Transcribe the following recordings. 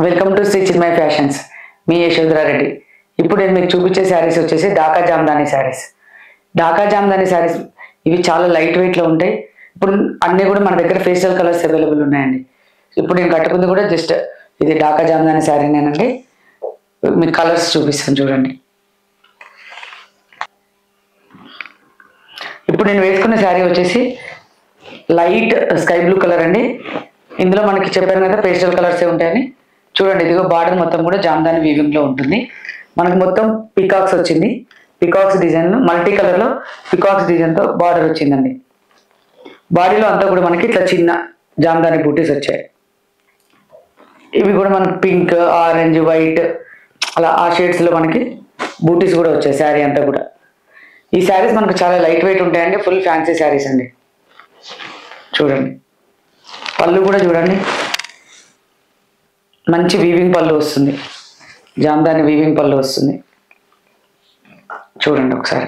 Welcome to Shri Chinmaya fashions. మీ యశోధరా రెడ్డి. ఇప్పుడు నేను మీకు చూపించే శారీస్ వచ్చేసి ఢాకా జామ్దాని శారీస్. ఢాకా జామ్దాని శారీస్ ఇవి చాలా లైట్ వెయిట్లో ఉంటాయి. ఇప్పుడు అన్నీ కూడా మన దగ్గర ఫేషియల్ కలర్స్ అవైలబుల్ ఉన్నాయండి. ఇప్పుడు నేను కట్టుకుంది కూడా జస్ట్ ఇది ఢాకా జామ్దాని శారీనేనండి. మీకు కలర్స్ చూపిస్తాను చూడండి. ఇప్పుడు నేను వేసుకున్న శారీ వచ్చేసి లైట్ స్కై బ్లూ కలర్ అండి. ఇందులో మనకి చెప్పాను కదా పేస్టల్ కలర్సే ఉంటాయని. చూడండి, ఇదిగో బార్డర్ మొత్తం కూడా జామ్దాని వీవింగ్ లో ఉంటుంది. మనకి మొత్తం పికాక్స్ వచ్చింది. పికాక్స్ డిజైన్ మల్టీ కలర్ లో పికాక్స్ డిజైన్ తో బార్డర్ వచ్చిందండి. బాడీలో అంతా కూడా మనకి ఇట్లా చిన్న జామ్దాని బూటీస్ వచ్చాయి. ఇవి కూడా మనకి పింక్, ఆరెంజ్, వైట్ అలా ఆ షేడ్స్ లో మనకి బూటీస్ కూడా వచ్చాయి శారీ అంతా కూడా. ఈ శారీస్ మనకు చాలా లైట్ వెయిట్ ఉంటాయండి. ఫుల్ ఫ్యాన్సీ శారీస్ అండి. చూడండి, పళ్ళు కూడా చూడండి, మంచి వీవింగ్ పళ్ళు వస్తుంది. జామ్దాని వీవింగ్ పళ్ళు వస్తుంది. చూడండి ఒకసారి,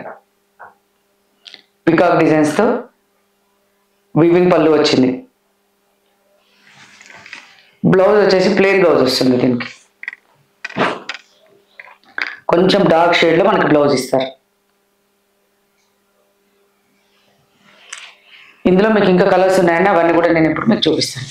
పికాక్ డిజైన్స్తో వీవింగ్ పళ్ళు వచ్చింది. బ్లౌజ్ వచ్చేసి ప్లెయిన్ బ్లౌజ్ వస్తుంది. దీనికి కొంచెం డార్క్ షేడ్లో మనకి బ్లౌజ్ ఇస్తారు. ఇందులో మీకు ఇంకా కలర్స్ ఉన్నాయండి, అవన్నీ కూడా నేను ఇప్పుడు మీకు చూపిస్తాను.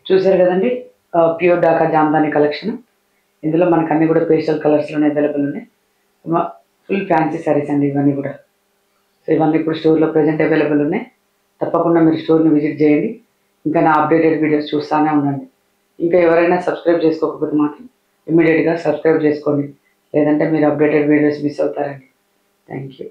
చూసారు కదండి, ప్యూర్ ఢాకా జామ్దాని కలెక్షన్. ఇందులో మనకు అన్ని కూడా పేస్టల్ కలర్స్లోనే అవైలబుల్ ఉన్నాయి. ఫుల్ ఫ్యాన్సీ శారీస్ అండి ఇవన్నీ కూడా. సో ఇవన్నీ ఇప్పుడు స్టోర్లో ప్రజెంట్ అవైలబుల్ ఉన్నాయి. తప్పకుండా మీరు స్టోర్ని విజిట్ చేయండి. ఇంకా నా అప్డేటెడ్ వీడియోస్ చూస్తూనే ఉండండి. ఇంకా ఎవరైనా సబ్స్క్రైబ్ చేసుకోకపోతే మాత్రం ఇమ్మీడియట్గా సబ్స్క్రైబ్ చేసుకోండి, లేదంటే మీరు అప్డేటెడ్ వీడియోస్ మిస్ అవుతారండి. Thank you.